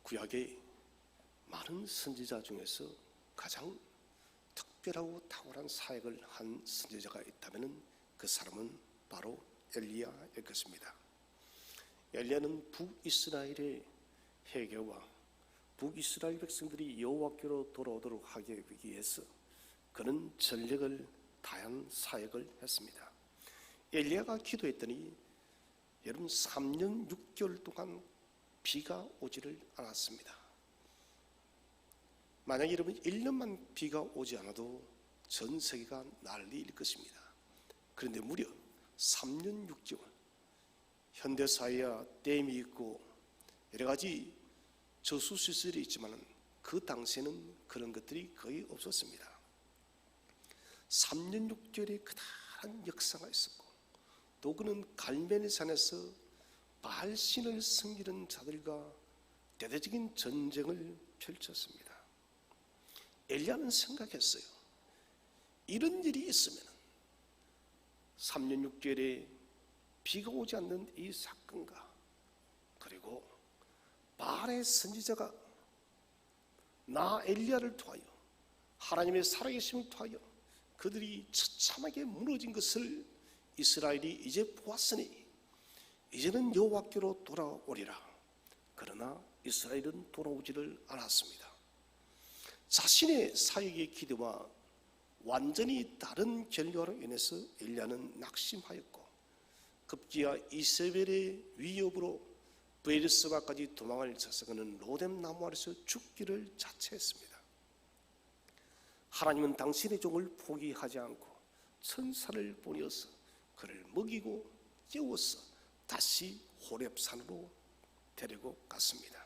구약의 많은 선지자 중에서 가장 특별하고 탁월한 사역을 한 선지자가 있다면 그 사람은 바로 엘리야일 것입니다. 엘리야는 북이스라엘의 회개와 북이스라엘 백성들이 여호와께로 돌아오도록 하기 위해서 그는 전력을 다한 사역을 했습니다. 엘리야가 기도했더니 여러분 3년 6개월 동안 비가 오지를 않았습니다. 만약 여러분 1년만 비가 오지 않아도 전 세계가 난리일 것입니다. 그런데 무려 3년 6개월, 현대사회야 댐이 있고 여러 가지 저수시설이 있지만 그 당시에는 그런 것들이 거의 없었습니다. 3년 6개월의 커다란 역사가 있었고, 또 그는 갈멜산에서 바알신을 섬기는 자들과 대대적인 전쟁을 펼쳤습니다. 엘리야는 생각했어요. 이런 일이 있으면 3년 6개월에 비가 오지 않는 이 사건과, 그리고 바알의 선지자가 나 엘리야를 통하여 하나님의 살아계심을 통하여 그들이 처참하게 무너진 것을 이스라엘이 이제 보았으니 이제는 여호와께로 돌아오리라. 그러나 이스라엘은 돌아오지를 않았습니다. 자신의 사역의 기대와 완전히 다른 결과로 인해서 엘리야는 낙심하였고, 급기야 이세벨의 위협으로 베르스바까지 도망을 쳐서 그는 로뎀 나무 아래서 죽기를 자처했습니다. 하나님은 당신의 종을 포기하지 않고 천사를 보내어서 그를 먹이고 깨워서 다시 호렙산으로 데리고 갔습니다.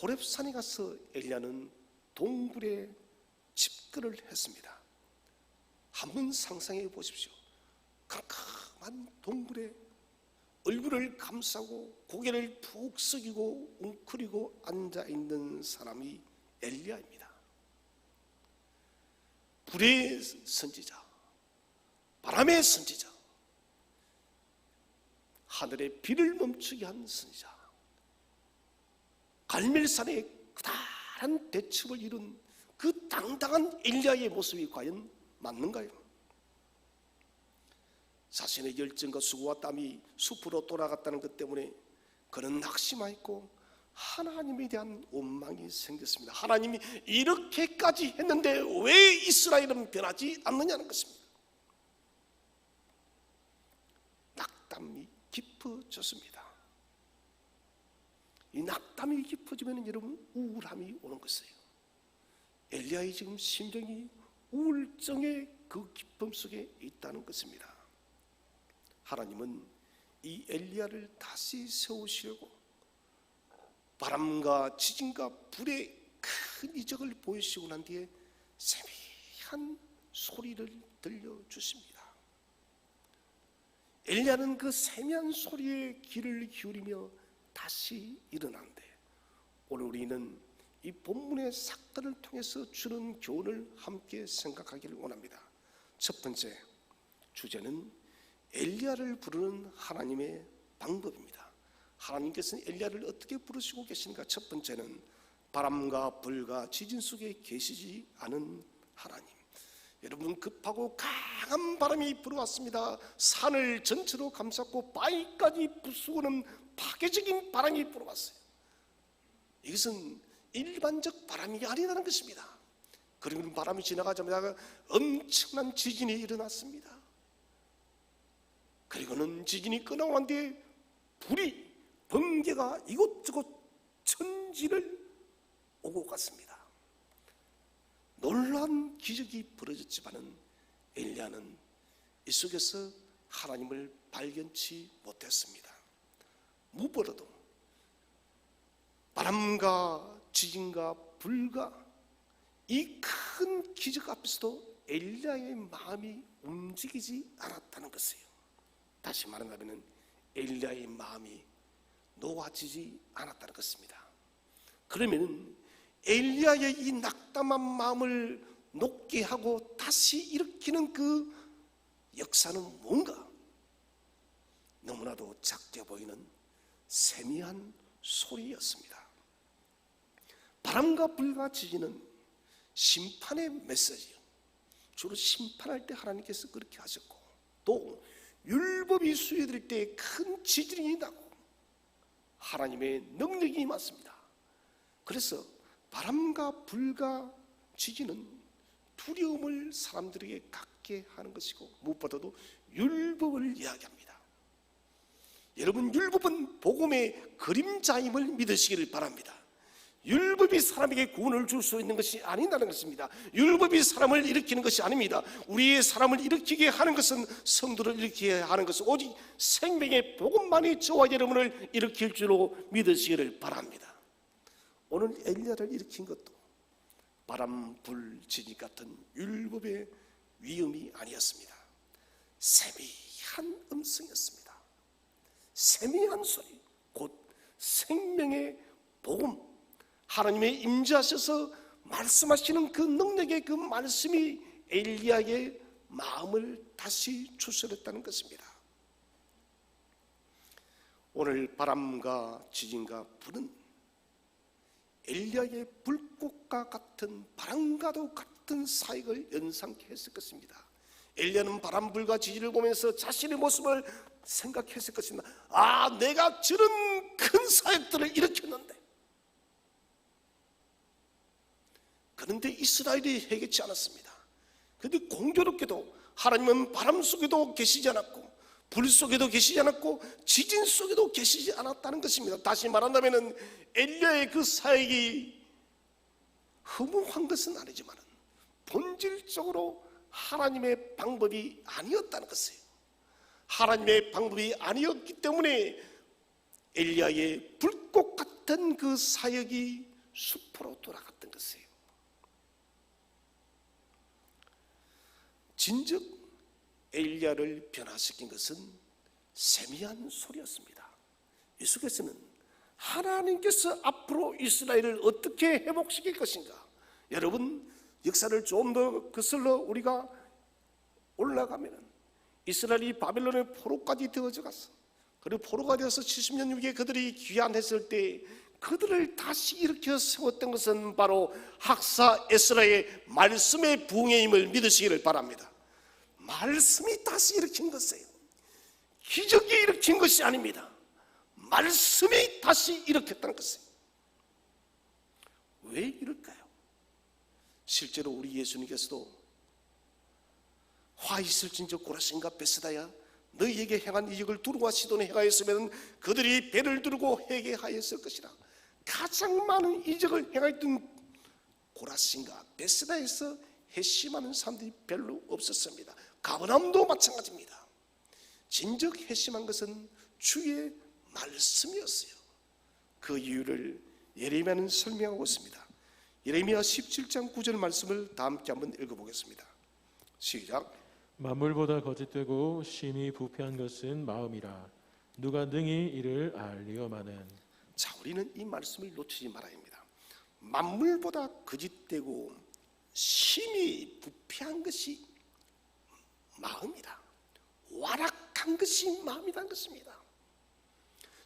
호렙산에 가서 엘리야는 동굴에 집거를 했습니다. 한번 상상해 보십시오. 캄캄한 동굴에 얼굴을 감싸고 고개를 푹 숙이고 웅크리고 앉아있는 사람이 엘리야입니다. 불의 선지자, 바람의 선지자, 하늘의 비를 멈추게 한 선지자, 갈멜산의 커다란 대첩을 이룬 그 당당한 엘리야의 모습이 과연 맞는가요? 자신의 열정과 수고와 땀이 숲으로 돌아갔다는 것 때문에 그는 낙심하였고 하나님에 대한 원망이 생겼습니다. 하나님이 이렇게까지 했는데 왜 이스라엘은 변하지 않느냐는 것입니다. 낙담이 깊어졌습니다. 이 낙담이 깊어지면 여러분 우울함이 오는 것이에요. 엘리야의 지금 심정이 우울증의 그 깊음 속에 있다는 것입니다. 하나님은 이 엘리야를 다시 세우시려고 바람과 지진과 불의 큰 이적을 보이시고 난 뒤에 세미한 소리를 들려주십니다. 엘리야는 그 세미한 소리에 귀를 기울이며 다시 일어나는데, 오늘 우리는 이 본문의 사건을 통해서 주는 교훈을 함께 생각하기를 원합니다. 첫 번째 주제는 엘리야를 부르는 하나님의 방법입니다. 하나님께서는 엘리야를 어떻게 부르시고 계신가? 첫 번째는 바람과 불과 지진 속에 계시지 않은 하나님. 여러분, 급하고 강한 바람이 불어왔습니다. 산을 전체로 감쌌고 바위까지 부수고는 파괴적인 바람이 불어왔어요. 이것은 일반적 바람이 아니라는 것입니다. 그리고 바람이 지나가자마자 엄청난 지진이 일어났습니다. 그리고는 지진이 끊어간 뒤에 불이, 번개가 이곳저곳 천지를 오고 갔습니다. 놀라운 기적이 벌어졌지만은 엘리야는 이 속에서 하나님을 발견치 못했습니다. 무엇보다도 바람과 지진과 불과 이 큰 기적 앞에서도 엘리야의 마음이 움직이지 않았다는 것이에요. 다시 말한다면 엘리야의 마음이 놓아지지 않았다는 것입니다. 그러면 엘리야의 이 낙담한 마음을 녹게 하고 다시 일으키는 그 역사는 뭔가? 너무나도 작게 보이는 세미한 소리였습니다. 바람과 불과 지진은 심판의 메시지예요. 주로 심판할 때 하나님께서 그렇게 하셨고, 또 율법이 수여될 때 큰 지진이 나고 하나님의 능력이 임했습니다. 그래서 바람과 불과 지진은 두려움을 사람들에게 갖게 하는 것이고, 무엇보다도 율법을 이야기합니다. 여러분, 율법은 복음의 그림자임을 믿으시기를 바랍니다. 율법이 사람에게 구원을 줄 수 있는 것이 아니라는 것입니다. 율법이 사람을 일으키는 것이 아닙니다. 우리의 사람을 일으키게 하는 것은, 성도를 일으키게 하는 것은 오직 생명의 복음만이 저와 여러분을 일으킬 줄로 믿으시기를 바랍니다. 오늘 엘리야를 일으킨 것도 바람, 불, 지진 같은 율법의 위험이 아니었습니다. 세미한 음성이었습니다. 세미한 소리, 곧 생명의 복음, 하나님의 임재하셔서 말씀하시는 그 능력의 그 말씀이 엘리야의 마음을 다시 추스렸다는 것입니다. 오늘 바람과 지진과 불은 엘리야의 불꽃과 같은, 바람과도 같은 사역을 연상케 했을 것입니다. 엘리야는 바람, 불과 지진을 보면서 자신의 모습을 생각했을 것입니다. 아, 내가 저런 큰 사역들을 일으켰는데, 그런데 이스라엘이 해결치 않았습니다. 그런데 공교롭게도 하나님은 바람 속에도 계시지 않았고, 불 속에도 계시지 않았고, 지진 속에도 계시지 않았다는 것입니다. 다시 말한다면 엘리야의 그 사역이 허무한 것은 아니지만 본질적으로 하나님의 방법이 아니었다는 것이에요. 하나님의 방법이 아니었기 때문에 엘리야의 불꽃 같은 그 사역이 숲으로 돌아갔던 것이에요. 진즉 엘리야를 변화시킨 것은 세미한 소리였습니다. 예수께서는 하나님께서 앞으로 이스라엘을 어떻게 회복시킬 것인가, 여러분, 역사를 좀 더 거슬러 우리가 올라가면 이스라엘이 바벨론의 포로까지 되어져 갔어. 그리고 포로가 되어서 70년 후에 그들이 귀환했을 때 그들을 다시 일으켜 세웠던 것은 바로 학사 에스라의 말씀의 부흥임을 믿으시기를 바랍니다. 말씀이 다시 일으킨 것이에요. 기적이 일으킨 것이 아닙니다. 말씀이 다시 일으켰다는 것이에요. 왜 이럴까요? 실제로 우리 예수님께서도 화 있을진저 고라신과 베스다야, 너희에게 행한 이적을 두루와 시돈에 행하였으면 그들이 배를 두르고 회개하였을 것이라. 가장 많은 이적을 행하였던 고라신과 베스다에서 회심하는 사람들이 별로 없었습니다. 가버나움도 마찬가지입니다. 진즉 회심한 것은 주의 말씀이었어요. 그 이유를 예레미야는 설명하고 있습니다. 예레미야 17장 9절 말씀을 다 함께 한번 읽어보겠습니다. 시작. 만물보다 거짓되고 심히 부패한 것은 마음이라 누가 능히 이를 알리오마는. 자, 우리는 이 말씀을 놓치지 말아야 합니다. 만물보다 거짓되고 심히 부패한 것이 마음이라, 완악한 것이 마음이라는 것입니다.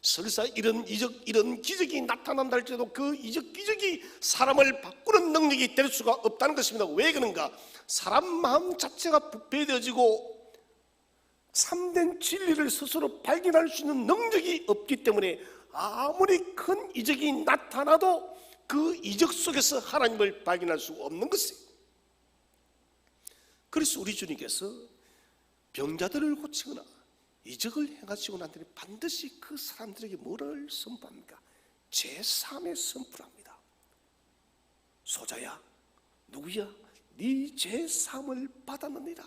설사 이런 이적, 이런 기적이 나타난다 할지라도 그 이적, 기적이 사람을 바꾸는 능력이 될 수가 없다는 것입니다. 왜 그런가? 사람 마음 자체가 부패되어지고 참된 진리를 스스로 발견할 수 있는 능력이 없기 때문에 아무리 큰 이적이 나타나도 그 이적 속에서 하나님을 발견할 수 없는 것이에요. 그래서 우리 주님께서 병자들을 고치거나 이적을 행하시고 난 뒤에 반드시 그 사람들에게 뭐를 선포합니까? 제3의 선포를 합니다. 소자야, 누구야? 네 제3을 받았느니라.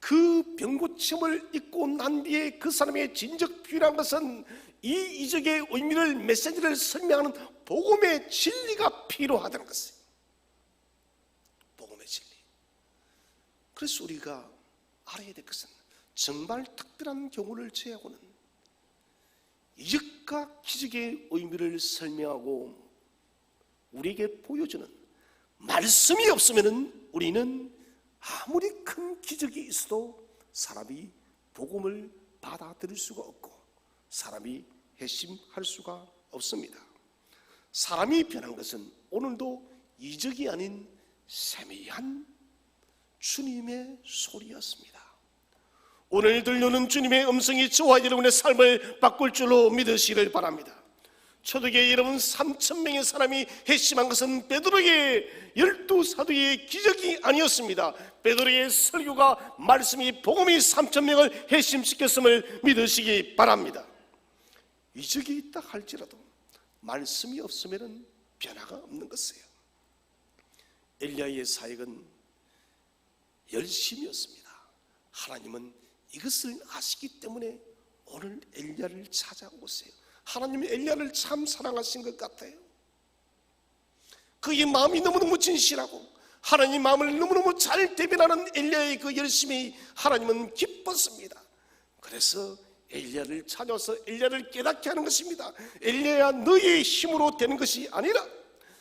그 병고침을 입고 난 뒤에 그 사람의 진즉 필요한 것은 이 이적의 의미를, 메시지를 설명하는 복음의 진리가 필요하다는 것이에요. 복음의 진리. 그래서 우리가 알아야 될 것은 정말 특별한 경우를 제외하고는 이적과 기적의 의미를 설명하고 우리에게 보여주는 말씀이 없으면 우리는 아무리 큰 기적이 있어도 사람이 복음을 받아들일 수가 없고 사람이 회심할 수가 없습니다. 사람이 변한 것은 오늘도 이적이 아닌 세미한 주님의 소리였습니다. 오늘 들려오는 주님의 음성이 저와 여러분의 삶을 바꿀 줄로 믿으시기를 바랍니다. 초대교회 여러분 3,000명의 사람이 회심한 것은 베드로의 12사도의 기적이 아니었습니다. 베드로의 설교가 말씀이 복음이 3,000명을 회심시켰음을 믿으시기 바랍니다. 이적이 있다 할지라도 말씀이 없으면 변화가 없는 것이에요. 엘리야의 사역은 열심이었습니다. 하나님은 이것을 아시기 때문에 오늘 엘리야를 찾아오세요. 하나님이 엘리야를 참 사랑하신 것 같아요. 그의 마음이 너무너무 진실하고 하나님 마음을 너무너무 잘 대변하는 엘리야의 그 열심이 하나님은 기뻤습니다. 그래서 엘리야를 찾아서 엘리야를 깨닫게 하는 것입니다. 엘리야야 너의 힘으로 되는 것이 아니라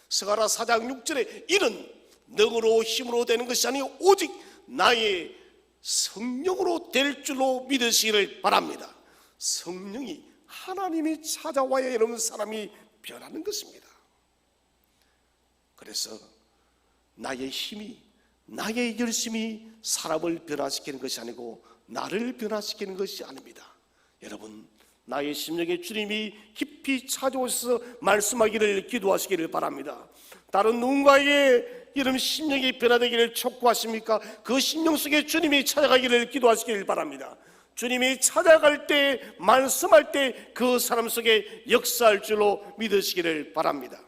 스가랴 4장 6절에 이는 너로 힘으로 되는 것이 아니요 오직 나의 성령으로 될 줄로 믿으시기를 바랍니다. 성령이 하나님이 찾아와야 여러분 사람이 변하는 것입니다. 그래서 나의 힘이 나의 열심이 사람을 변화시키는 것이 아니고 나를 변화시키는 것이 아닙니다. 여러분 나의 심령에 주님이 깊이 찾아오셔서 말씀하기를 기도하시기를 바랍니다. 다른 누군가의 여러분 심령이 변화되기를 촉구하십니까? 그 심령 속에 주님이 찾아가기를 기도하시기를 바랍니다. 주님이 찾아갈 때 말씀할 때 그 사람 속에 역사할 줄로 믿으시기를 바랍니다.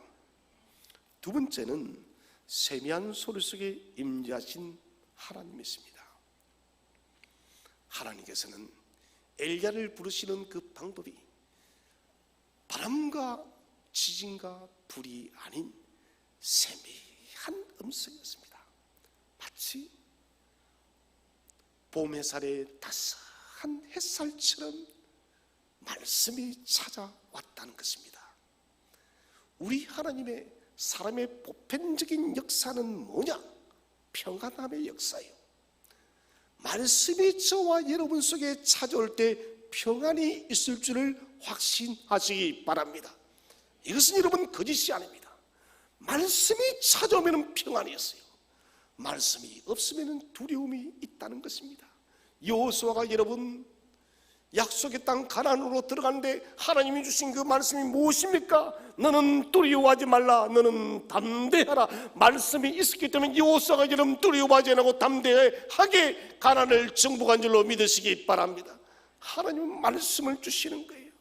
두 번째는 세미한 소리 속에 임재하신 하나님이십니다. 하나님께서는 엘리야를 부르시는 그 방법이 바람과 지진과 불이 아닌 세미한 음성이었습니다. 마치 봄 햇살에 따스한 햇살처럼 말씀이 찾아왔다는 것입니다. 우리 하나님의 사람의 보편적인 역사는 뭐냐? 평안함의 역사예요. 말씀이 저와 여러분 속에 찾아올 때 평안이 있을 줄을 확신하시기 바랍니다. 이것은 여러분 거짓이 아닙니다. 말씀이 찾아오면 평안이 있어요. 말씀이 없으면 두려움이 있다는 것입니다. 여호수아가 여러분 약속의 땅 가나안으로 들어가는데 하나님이 주신 그 말씀이 무엇입니까? 너는 두려워하지 말라, 너는 담대하라. 말씀이 있었기 때문에 여호수아가 여러분 두려워하지 않고 담대하게 가나안을 정복한 줄로 믿으시기 바랍니다. 하나님은 말씀을 주시는 거예요.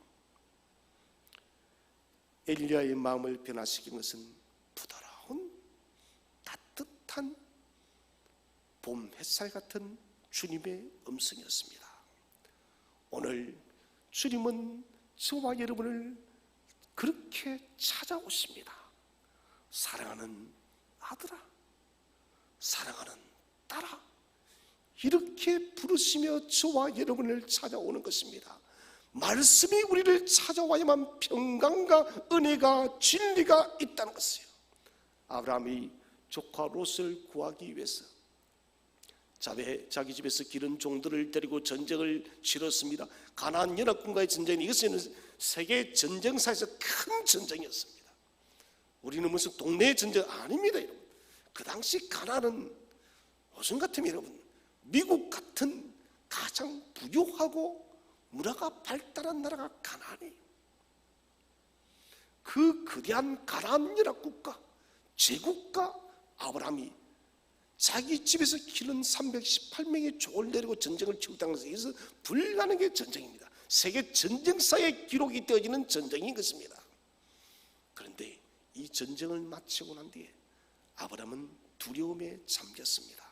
엘리야의 마음을 변화시킨 것은 부드러운 따뜻한 봄 햇살 같은 주님의 음성이었습니다. 오늘 주님은 저와 여러분을 그렇게 찾아오십니다. 사랑하는 아들아, 사랑하는 딸아, 이렇게 부르시며 저와 여러분을 찾아오는 것입니다. 말씀이 우리를 찾아와야만 평강과 은혜가 진리가 있다는 것이에요. 아브라함이 조카 롯을 구하기 위해서 자기 집에서 기른 종들을 데리고 전쟁을 치렀습니다. 가나안 연합군과의 전쟁이 이것은 세계 전쟁사에서 큰 전쟁이었습니다. 우리는 무슨 동네 전쟁 아닙니다, 여러분. 그 당시 가나안은 요즘 같으면 여러분 미국 같은 가장 부유하고 문화가 발달한 나라가 가나안이에요. 그 거대한 가나안 연합국가 제국가 아브라함이 자기 집에서 기른 318명의 종을 내리고 전쟁을 치렀다는 것은 이것은 불가능의 전쟁입니다. 세계 전쟁사에 기록이 되어지는 전쟁인 것입니다. 그런데 이 전쟁을 마치고 난 뒤에 아브라함은 두려움에 잠겼습니다.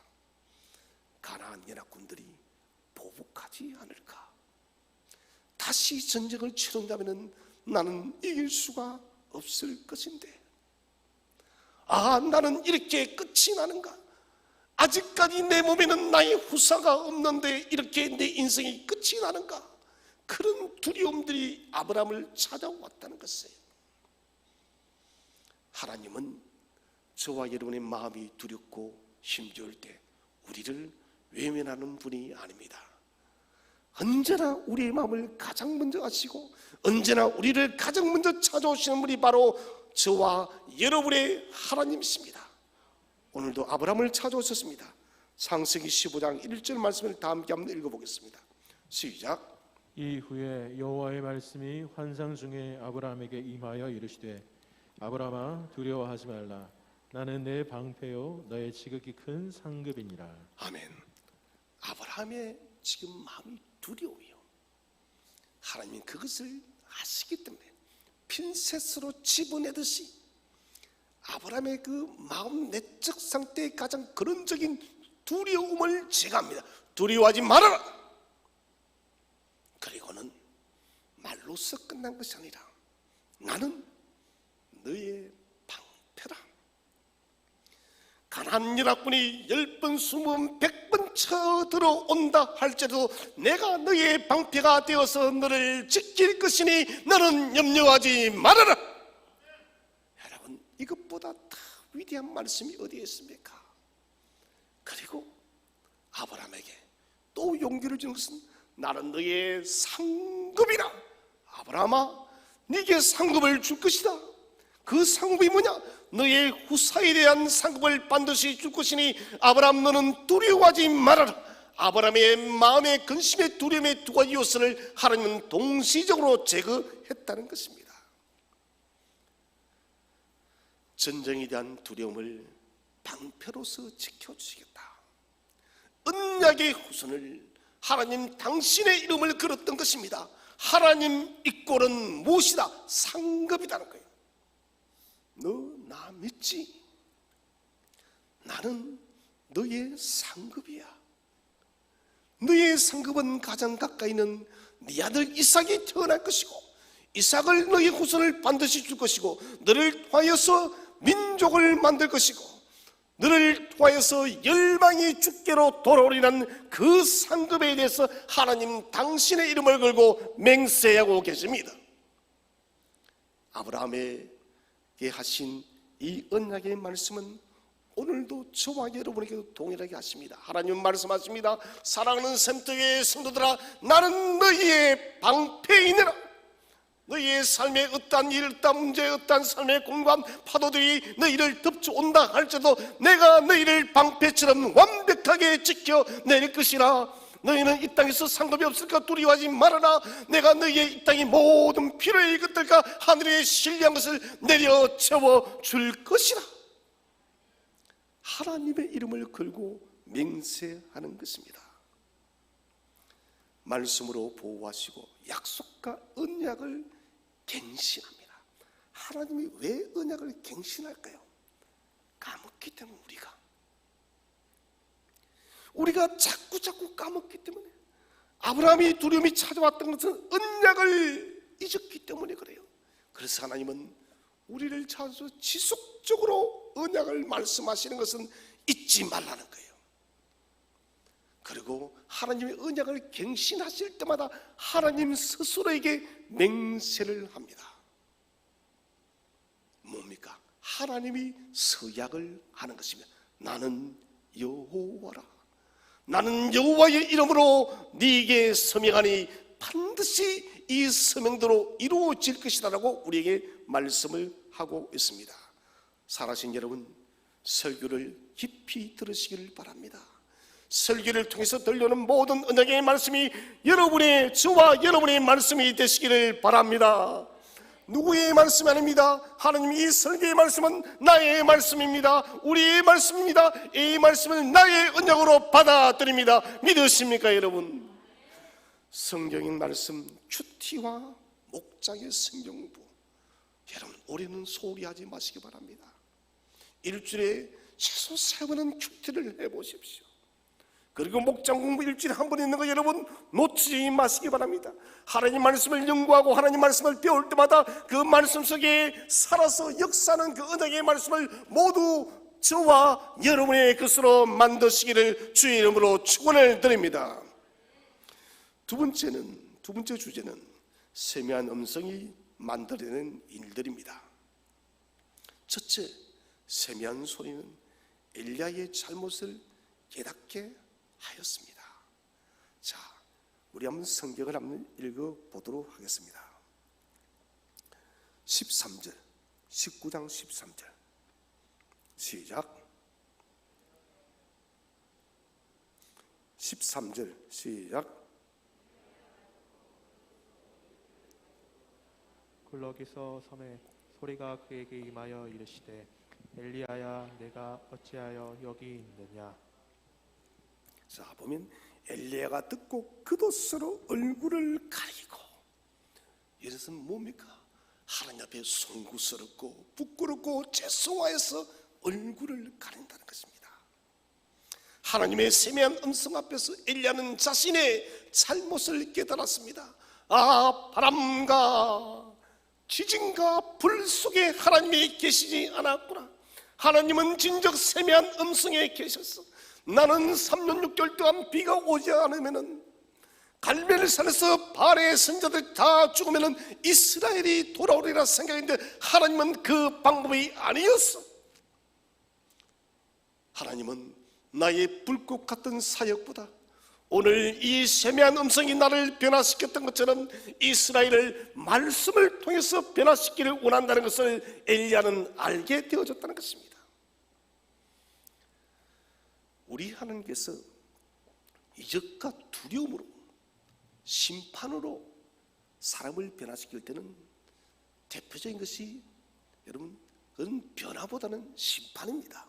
가나안 연합군들이 보복하지 않을까? 다시 전쟁을 치른다면 나는 이길 수가 없을 것인데, 나는 이렇게 끝이 나는가? 아직까지 내 몸에는 나의 후사가 없는데 이렇게 내 인생이 끝이 나는가? 그런 두려움들이 아브라함을 찾아왔다는 것이에요. 하나님은 저와 여러분의 마음이 두렵고 힘겨울 때 우리를 외면하는 분이 아닙니다. 언제나 우리의 마음을 가장 먼저 아시고 언제나 우리를 가장 먼저 찾아오시는 분이 바로 저와 여러분의 하나님이십니다. 오늘도 아브라함을 찾아오셨습니다. 창세기 15장 1절 말씀을 다 함께 한번 읽어보겠습니다. 시작. 이후에 여호와의 말씀이 환상 중에 아브라함에게 임하여 이르시되 아브라함아 두려워하지 말라. 나는 내 방패요 너의 지극히 큰 상급이니라. 아멘. 아브라함의 지금 마음이 두려워요. 하나님은 그것을 아시기 때문에 핀셋으로 집어내듯이 아브라함의 그 마음 내적 상태의 가장 근원적인 두려움을 제거합니다. 두려워하지 말아라. 그리고는 말로서 끝난 것이 아니라 나는 너의 방패라. 가나안 연합군이 10번, 20번, 100번 쳐들어온다 할지라도 내가 너의 방패가 되어서 너를 지킬 것이니 너는 염려하지 말아라. 여러분, 이것보다 더 위대한 말씀이 어디에 있습니까? 그리고 아브라함에게 또 용기를 주는 것은 나는 너의 상급이라. 아브라함아, 네게 상급을 줄 것이다. 그 상급이 뭐냐? 너의 후사에 대한 상급을 반드시 줄 것이니 아브라함 너는 두려워하지 말아라. 아브라함의 마음의 근심의 두려움의 두 가지 요소를 하나님은 동시적으로 제거했다는 것입니다. 전쟁에 대한 두려움을 방패로서 지켜주시겠다. 언약의 후손을 하나님 당신의 이름을 걸었던 것입니다. 하나님 이꼴은 무엇이다? 상급이라는 거예요. 너 나 믿지? 나는 너의 상급이야. 너의 상급은 가장 가까이 있는 네 아들 이삭이 태어날 것이고 이삭을 너의 후손을 반드시 줄 것이고 너를 통하여서 민족을 만들 것이고 너를 통하여서 열방이 주께로 돌아오리라는 그 상급에 대해서 하나님 당신의 이름을 걸고 맹세하고 계십니다. 아브라함에게 하신 이 언약의 말씀은 오늘도 저와 여러분에게도 동일하게 하십니다. 하나님 말씀하십니다. 사랑하는 샘터의 성도들아, 나는 너희의 방패이니라. 너희의 삶에 어떠한 일, 어떠한 문제, 어떠한 삶의 공간 파도들이 너희를 덮쳐온다 할지라도 내가 너희를 방패처럼 완벽하게 지켜낼 것이라. 너희는 이 땅에서 상급이 없을까 두려워하지 말아라. 내가 너희의 이 땅의 모든 필요의 것들과 하늘의 신뢰한 것을 내려 채워줄 것이라. 하나님의 이름을 걸고 맹세하는 것입니다. 말씀으로 보호하시고 약속과 언약을 갱신합니다. 하나님이 왜 언약을 갱신할까요? 까먹기 때문에 우리가 자꾸 까먹기 때문에 아브라함이 두려움이 찾아왔던 것은 언약을 잊었기 때문에 그래요. 그래서 하나님은 우리를 찾아서 지속적으로 언약을 말씀하시는 것은 잊지 말라는 거예요. 그리고 하나님의 언약을 갱신하실 때마다 하나님 스스로에게 맹세를 합니다. 뭡니까? 하나님이 서약을 하는 것입니다. 나는 여호와라. 나는 여호와의 이름으로 네게 서명하니 반드시 이 서명대로 이루어질 것이다라고 우리에게 말씀을 하고 있습니다. 살아신 여러분, 설교를 깊이 들으시기를 바랍니다. 설교를 통해서 들려오는 모든 언약의 말씀이 여러분의, 저와 여러분의 말씀이 되시기를 바랍니다. 누구의 말씀이 아닙니다. 하나님, 이 설교의 말씀은 나의 말씀입니다. 우리의 말씀입니다. 이 말씀을 나의 언약으로 받아들입니다. 믿으십니까 여러분? 성경의 말씀 큐티와 목장의 성경부, 여러분 올해는 소홀히 하지 마시기 바랍니다. 일주일에 최소 3번은 큐티를 해보십시오. 그리고 목장 공부 일주일에 한 번 있는 거 여러분 놓치지 마시기 바랍니다. 하나님 말씀을 연구하고 하나님 말씀을 배울 때마다 그 말씀 속에 살아서 역사하는 그 언약의 말씀을 모두 저와 여러분의 것으로 만드시기를 주의 이름으로 축원을 드립니다. 두 번째 주제는 세미한 음성이 만들어내는 일들입니다. 첫째, 세미한 소리는 엘리야의 잘못을 깨닫게 하였습니다. 자, 우리 한번 성경을 한번 읽어보도록 하겠습니다. 13절 19장 13절 시작. 13절 시작. 굴러기서 섬에 소리가 그에게 임하여 이르시되 엘리야야 내가 어찌하여 여기 있느냐. 자, 보면 엘리야가 듣고 그도 서로 얼굴을 가리고, 이것은 뭡니까? 하나님 앞에 송구스럽고 부끄럽고 죄송하여서 얼굴을 가린다는 것입니다. 하나님의 세미한 음성 앞에서 엘리야는 자신의 잘못을 깨달았습니다. 아, 바람과 지진과 불 속에 하나님이 계시지 않았구나. 하나님은 진정 세미한 음성에 계셨어. 나는 3년 6개월 동안 비가 오지 않으면은, 갈멜산에서 바알의 선자들 다 죽으면은 이스라엘이 돌아오리라 생각했는데 하나님은 그 방법이 아니었어. 하나님은 나의 불꽃 같은 사역보다 오늘 이 세미한 음성이 나를 변화시켰던 것처럼 이스라엘을 말씀을 통해서 변화시키기를 원한다는 것을 엘리야는 알게 되어졌다는 것입니다. 우리 하나님께서 이적과 두려움으로, 심판으로 사람을 변화시킬 때는 대표적인 것이, 여러분, 그건 변화보다는 심판입니다.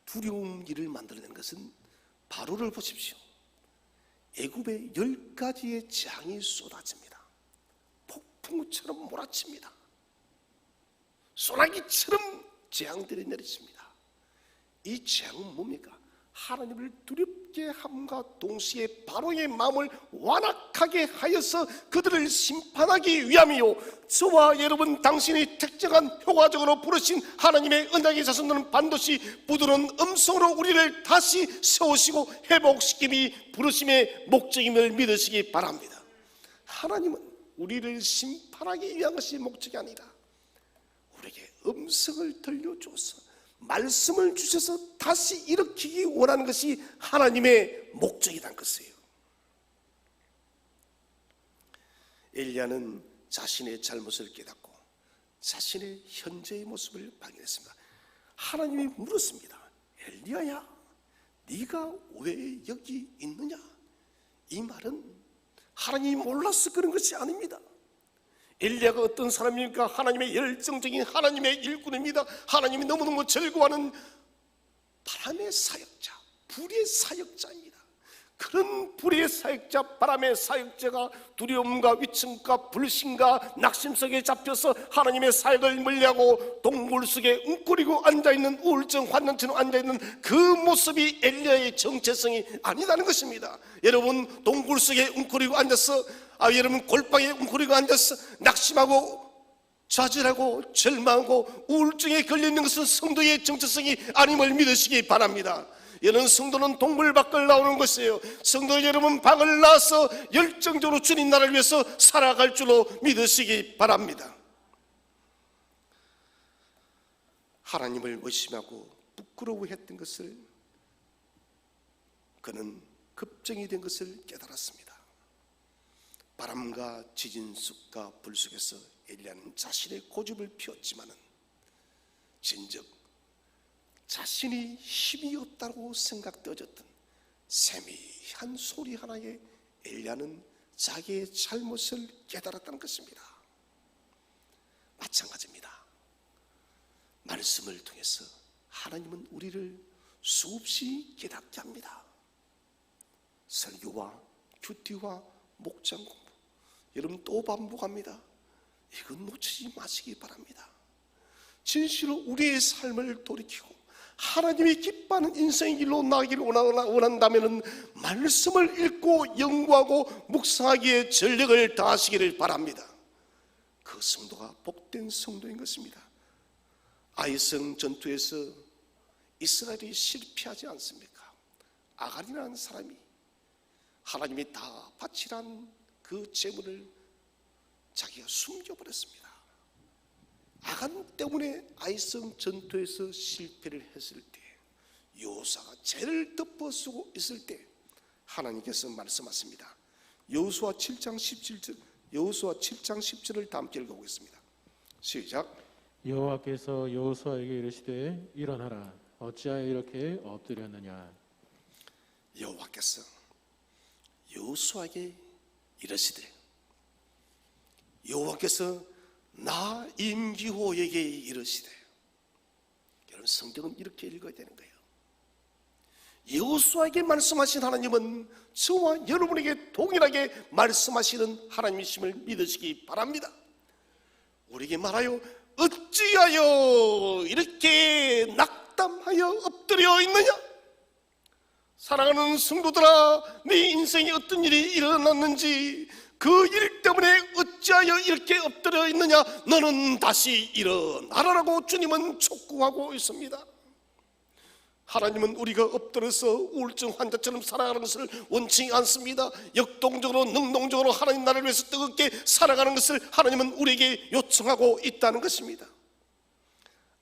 두려움 일을 만들어내는 것은 바로를 보십시오. 애굽에 10가지의 재앙이 쏟아집니다. 폭풍처럼 몰아칩니다. 소나기처럼 재앙들이 내리칩니다. 이 재앙은 뭡니까? 하나님을 두렵게 함과 동시에 바로의 마음을 완악하게 하여서 그들을 심판하기 위함이요, 저와 여러분 당신이 특정한 효과적으로 부르신 하나님의 언약의 자손들은 반드시 부드러운 음성으로 우리를 다시 세우시고 회복시킴이 부르심의 목적임을 믿으시기 바랍니다. 하나님은 우리를 심판하기 위한 것이 목적이 아니라 우리에게 음성을 들려주어서 말씀을 주셔서 다시 일으키기 원하는 것이 하나님의 목적이라는 것이에요. 엘리야는 자신의 잘못을 깨닫고 자신의 현재의 모습을 발견했습니다. 하나님이 물었습니다. 엘리야야, 네가 왜 여기 있느냐? 이 말은 하나님이 몰라서 그런 것이 아닙니다. 엘리야가 어떤 사람입니까? 하나님의 열정적인 하나님의 일꾼입니다. 하나님이 너무너무 즐거워하는 바람의 사역자, 불의 사역자입니다. 그런 불의 사역자, 바람의 사역자가 두려움과 위층과 불신과 낙심 속에 잡혀서 하나님의 사역을 멀리하고 동굴 속에 웅크리고 앉아있는, 우울증 환난처럼 앉아있는 그 모습이 엘리야의 정체성이 아니라는 것입니다. 여러분, 동굴 속에 웅크리고 앉아서, 여러분 골방에 웅크리고 앉아서 낙심하고 좌절하고 절망하고 우울증에 걸리는 것은 성도의 정체성이 아님을 믿으시기 바랍니다. 여러분, 성도는 동굴 밖을 나오는 것이에요. 성도 여러분, 방을 나와서 열정적으로 주님 나라를 위해서 살아갈 줄로 믿으시기 바랍니다. 하나님을 의심하고 부끄러워했던 것을 그는 급정이 된 것을 깨달았습니다. 바람과 지진 숲과 불 속에서 엘리야는 자신의 고집을 피웠지만은 진즉 자신이 힘이 없다고 생각되어졌던 세미한 소리 하나에 엘리야는 자기의 잘못을 깨달았다는 것입니다. 마찬가지입니다. 말씀을 통해서 하나님은 우리를 수없이 깨닫게 합니다. 설교와 큐티와 목장 공부, 여러분 또 반복합니다. 이건 놓치지 마시기 바랍니다. 진실로 우리의 삶을 돌이키고 하나님이 기뻐하는 인생의 길로 나가기를 원한다면 말씀을 읽고 연구하고 묵상하기에 전력을 다하시기를 바랍니다. 그 성도가 복된 성도인 것입니다. 아이성 전투에서 이스라엘이 실패하지 않습니까? 아간이라는 사람이 하나님이 다 바치란 그 재물을 자기가 숨겨버렸습니다. 아간 때문에 아이성 전투에서 실패를 했을 때, 여호수아가 죄를 덮어쓰고 있을 때 하나님께서 말씀하십니다. 여호수아 7장 17절, 여호수아 7장 10절을 다 함께 읽어보겠습니다. 시작. 여호와께서 여호수아에게 이르시되 일어나라 어찌하여 이렇게 엎드렸느냐. 여호와께서 여호수아에게 이르시되, 여호와께서 나 임기호에게 이르시되. 여러분, 성경은 이렇게 읽어야 되는 거예요. 여호수아에게 말씀하신 하나님은 저와 여러분에게 동일하게 말씀하시는 하나님이심을 믿으시기 바랍니다. 우리에게 말하여 어찌하여 이렇게 낙담하여 엎드려 있느냐. 사랑하는 성도들아, 네 인생에 어떤 일이 일어났는지 그 일 때문에 어찌하여 이렇게 엎드려 있느냐. 너는 다시 일어나라라고 주님은 촉구하고 있습니다. 하나님은 우리가 엎드려서 우울증 환자처럼 살아가는 것을 원치 않습니다. 역동적으로 능동적으로 하나님 나라를 위해서 뜨겁게 살아가는 것을 하나님은 우리에게 요청하고 있다는 것입니다.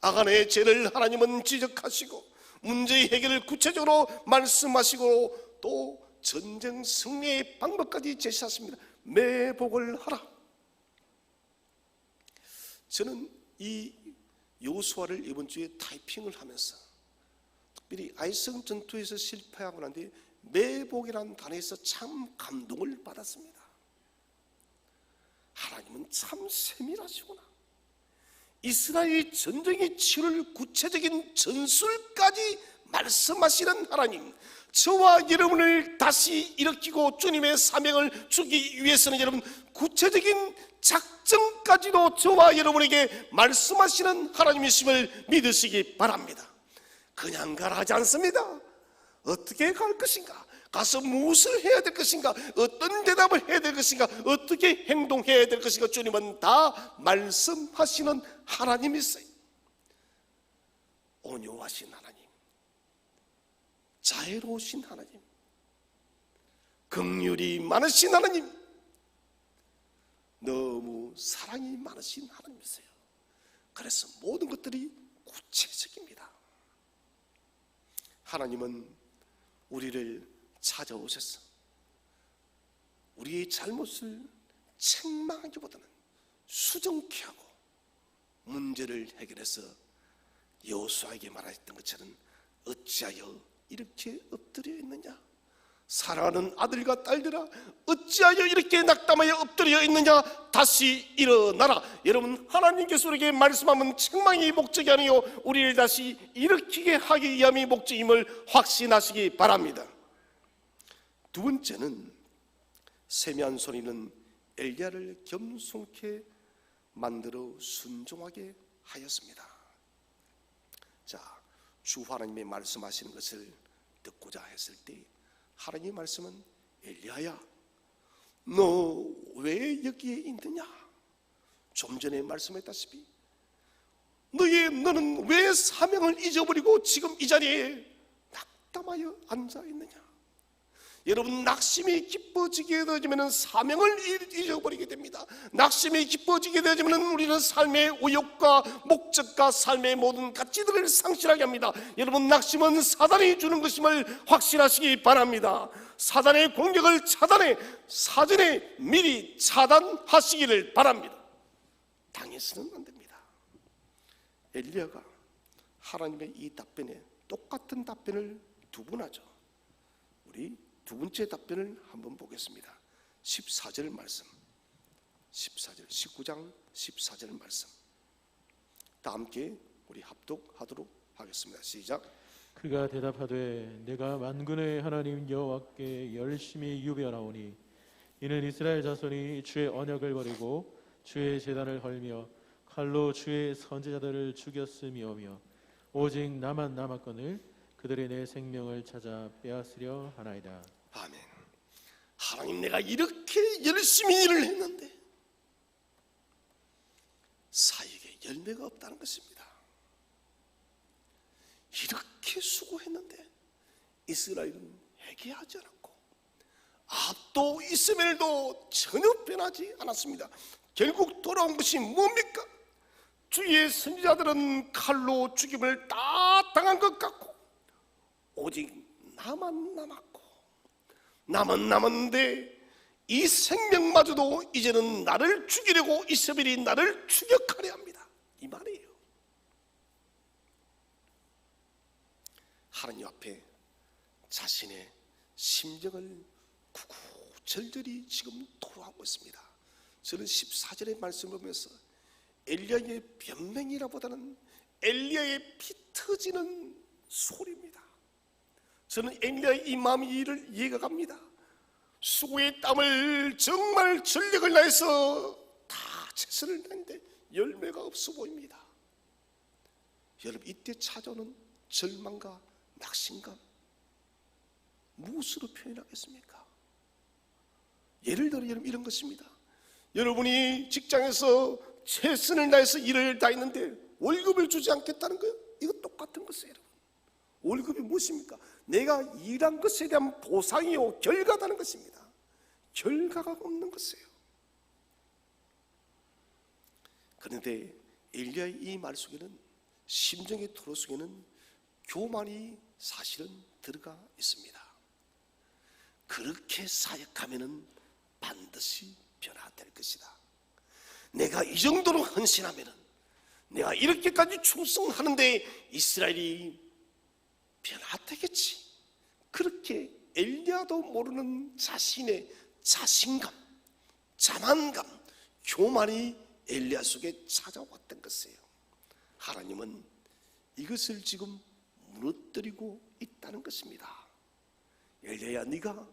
아간의 죄를 하나님은 지적하시고 문제의 해결을 구체적으로 말씀하시고 또 전쟁 승리의 방법까지 제시하십니다. 매복을 하라. 저는 이 여호수아를 이번 주에 타이핑을 하면서 특별히 아이성 전투에서 실패하고 난 뒤에 매복이라는 단어에서 참 감동을 받았습니다. 하나님은 참 세밀하시구나. 이스라엘 전쟁이 치를 구체적인 전술까지 말씀하시는 하나님, 저와 여러분을 다시 일으키고 주님의 사명을 주기 위해서는 여러분 구체적인 작정까지도 저와 여러분에게 말씀하시는 하나님이심을 믿으시기 바랍니다. 그냥 가라 하지 않습니다. 어떻게 갈 것인가, 가서 무엇을 해야 될 것인가, 어떤 대답을 해야 될 것인가, 어떻게 행동해야 될 것인가, 주님은 다 말씀하시는 하나님이세요. 온유하신 하나님, 자애로우신 하나님, 긍휼이 많으신 하나님, 너무 사랑이 많으신 하나님이세요. 그래서 모든 것들이 구체적입니다. 하나님은 우리를 찾아오셔서 우리의 잘못을 책망하기보다는 수정케 하고 문제를 해결해서 여호수아에게 말했던 것처럼 어찌하여 이렇게 엎드려 있느냐. 사랑하는 아들과 딸들아, 어찌하여 이렇게 낙담하여 엎드려 있느냐. 다시 일어나라. 여러분, 하나님께서 우리에게 말씀하면 책망이 목적이 아니요 우리를 다시 일으키게 하기 위함이 목적임을 확신하시기 바랍니다. 두 번째는 세미한 소리는 엘리야를 겸손케 만들어 순종하게 하였습니다. 자, 주 하나님의 말씀하시는 것을 듣고자 했을 때 하나님의 말씀은 엘리야야, 너 왜 여기에 있느냐. 좀 전에 말씀했다시피 너는 왜 사명을 잊어버리고 지금 이 자리에 낙담하여 앉아 있느냐. 여러분, 낙심이 깊어지게 되어지면 사명을 잊어버리게 됩니다. 낙심이 깊어지게 되어지면 우리는 삶의 의욕과 목적과 삶의 모든 가치들을 상실하게 합니다. 여러분, 낙심은 사단이 주는 것임을 확신하시기 바랍니다. 사단의 공격을 사전에 미리 차단하시기를 바랍니다. 당해서는 안 됩니다. 엘리야가 하나님의 이 답변에 똑같은 답변을 두 번 하죠. 우리 두 번째 답변을 한번 보겠습니다. 14절 말씀, 19장 14절 말씀, 다 함께 우리 합독하도록 하겠습니다. 시작. 그가 대답하되 내가 만군의 하나님 여호와께 열심히 유배하오니 이는 이스라엘 자손이 주의 언약을 버리고 주의 제단을 헐며 칼로 주의 선지자들을 죽였음이오며 오직 나만 남았거늘 그들이 내 생명을 찾아 빼앗으려 하나이다. 아멘. 하나님, 내가 이렇게 열심히 일을 했는데 사역에 열매가 없다는 것입니다. 이렇게 수고했는데 이스라엘은 회개하지 않았고 압도 이스마엘도 전혀 변하지 않았습니다. 결국 돌아온 것이 뭡니까? 주의 선지자들은 칼로 죽임을 다 당한 것 같고 오직 나만 남았는데 이 생명마저도 이제는 나를 죽이려고 이스라엘이 나를 추격하려 합니다. 하나님 앞에 자신의 심정을 구구절절히 지금 토로하고 있습니다. 저는 14절의 말씀을 보면서 엘리야의 변명이라보다는 엘리야의 피 터지는 소리입니다. 저는 엘리야의 이 마음이 이를 이해가 갑니다. 수고의 땀을 정말 전력을 다해서 다 최선을 다했는데 열매가 없어 보입니다. 여러분, 이때 찾아오는 절망과 낙심감 무엇으로 표현하겠습니까? 예를 들어 여러분 이런 것입니다. 여러분이 직장에서 최선을 다해서 일을 다 했는데 월급을 주지 않겠다는 거예요. 이거 똑같은 것이에요. 여러분, 월급이 무엇입니까? 내가 일한 것에 대한 보상이요 결과다는 것입니다. 결과가 없는 것이에요. 그런데 엘리야의 이 말 속에는, 심정의 토로 속에는 교만이 사실은 들어가 있습니다. 그렇게 사역하면은 반드시 변화될 것이다. 내가 이 정도로 헌신하면은, 내가 이렇게까지 충성하는데 이스라엘이 변화되겠지. 그렇게 엘리야도 모르는 자신의 자신감, 자만감, 교만이 엘리야 속에 찾아왔던 것이에요. 하나님은 이것을 지금 무너뜨리고 있다는 것입니다. 엘리야야, 네가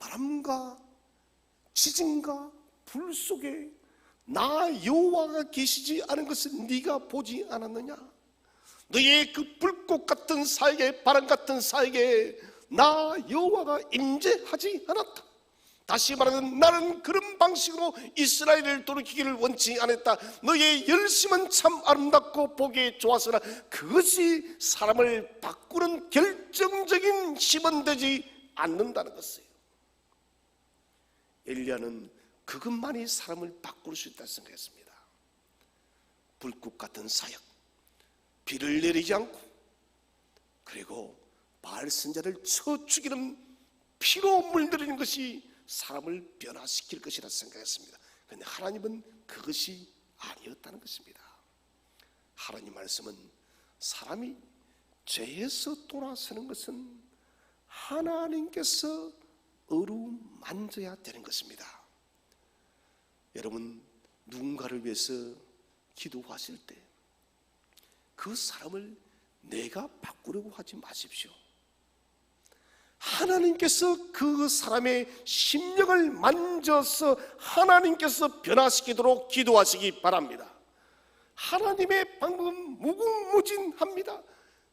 바람과 지진과 불 속에 나 여호와가 계시지 않은 것을 네가 보지 않았느냐? 너의 그 불꽃 같은 사역에, 바람 같은 사역에 나 여호와가 임재하지 않았다. 다시 말하면 나는 그런 방식으로 이스라엘을 돌이키기를 원치 않았다. 너의 열심은 참 아름답고 보기에 좋았으나 그것이 사람을 바꾸는 결정적인 힘은 되지 않는다는 것이에요. 엘리야는 그것만이 사람을 바꿀 수 있다고 생각했습니다. 불꽃 같은 사역, 비를 내리지 않고, 그리고 바알 선자를 쳐 죽이는 피로 물들이는 것이 사람을 변화시킬 것이라 생각했습니다. 그런데 하나님은 그것이 아니었다는 것입니다. 하나님 말씀은 사람이 죄에서 돌아서는 것은 하나님께서 어루만져야 되는 것입니다. 여러분, 누군가를 위해서 기도하실 때 그 사람을 내가 바꾸려고 하지 마십시오. 하나님께서 그 사람의 심령을 만져서 하나님께서 변화시키도록 기도하시기 바랍니다. 하나님의 방법은 무궁무진합니다.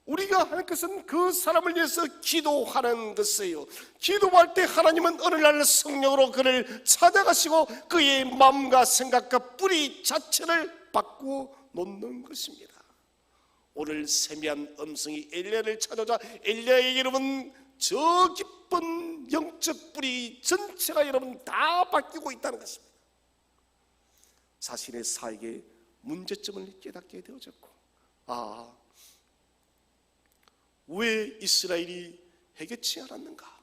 우리가 할 것은 그 사람을 위해서 기도하는 것이에요. 기도할 때 하나님은 어느 날 성령으로 그를 찾아가시고 그의 마음과 생각과 뿌리 자체를 바꾸어 놓는 것입니다. 오늘 세미한 음성이 엘리야를 찾아오자 엘리야의 여러분 저 깊은 영적 뿌리 전체가 여러분 다 바뀌고 있다는 것입니다. 자신의 사역의 문제점을 깨닫게 되어졌고, 왜 이스라엘이 해결치 않았는가?